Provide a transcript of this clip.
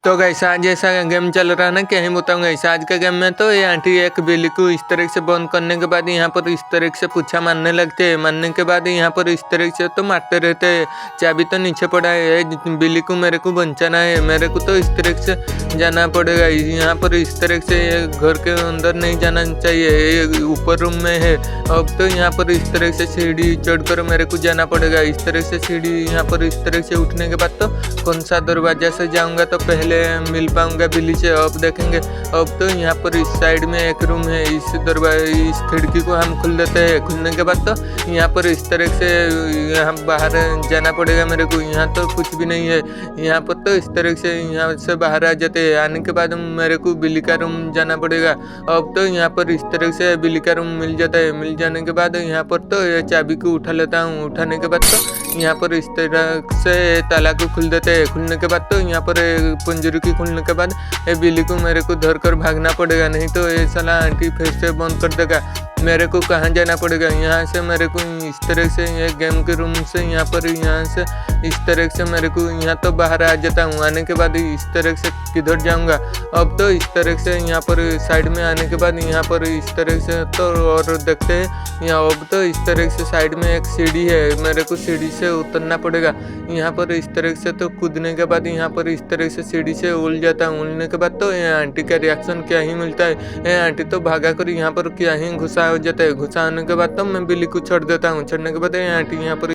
तो गाइस आज ऐसा गेम चल रहा है ना, क्या ही बताऊँ गाइस। आज के गेम में तो ये आंटी एक बिल्ली को इस तरह से बंद करने के बाद यहाँ पर इस तरह से पूछा मारने लगते हैं। मारने के बाद यहाँ पर इस तरह से तो मारते रहते हैं। चाबी तो नीचे पड़ा है, बिल्ली को मेरे को बचाना है। मेरे को तो इस तरह से जाना पड़ेगा। यहाँ पर इस तरह से घर के अंदर नहीं जाना चाहिए, ये ऊपर रूम में है। अब तो यहाँ पर इस तरह से सीढ़ी चढ़कर मेरे को जाना पड़ेगा। इस तरह से सीढ़ी यहाँ पर इस तरह से उठने के बाद तो कौन सा दरवाजा से जाऊँगा तो पहले मिल पाऊंगा बिल्ली से। अब देखेंगे। अब तो यहाँ पर इस साइड में एक रूम है, इस खिड़की को हम खोल देते हैं। खुलने के बाद तो यहाँ पर इस तरह से यहाँ बाहर जाना पड़ेगा मेरे को। यहाँ तो कुछ भी नहीं है। यहाँ पर तो इस तरह से यहाँ से बाहर आ जाते हैं। आने के बाद मेरे को बिल्ली का रूम जाना पड़ेगा। अब तो यहाँ पर इस तरह से बिल्ली का रूम मिल जाता है। मिल जाने के बाद यहाँ पर तो ये चाबी को उठा लेता हूँ। उठाने के बाद तो यहाँ पर इस तरह से ताला को खोल देते हैं। खुलने के बाद तो यहाँ पर पंजरी की खुलने के बाद ये बिल्ली को मेरे को धर कर भागना पड़ेगा, नहीं तो ये साला आंटी फिर से बंद कर देगा। मेरे को कहाँ जाना पड़ेगा? यहाँ से मेरे को इस तरह से ये गेम के रूम से यहाँ से इस तरह से मेरे को यहाँ तो बाहर आ जाता हूँ। आने के बाद इस तरह से किधर जाऊँगा? अब तो इस तरह से यहाँ पर साइड में आने के बाद यहाँ पर इस तरह से तो और देखते हैं। यहाँ अब तो इस तरह से साइड में एक सीढ़ी है, मेरे को सीढ़ी से उतरना पड़ेगा। यहाँ पर इस तरह से तो कूदने के बाद यहाँ पर इस तरह से सीढ़ी से उल जाता हूँ। उलने के बाद तो ये आंटी का रिएक्शन क्या ही मिलता है। ये आंटी तो भागा कर यहाँ पर क्या ही गुस्सा हो जाता है। गुस्सा होने के बाद तो मैं बिल्ली को छोड़ देता हूँ। छोड़ने के बाद ये आंटी यहाँ पर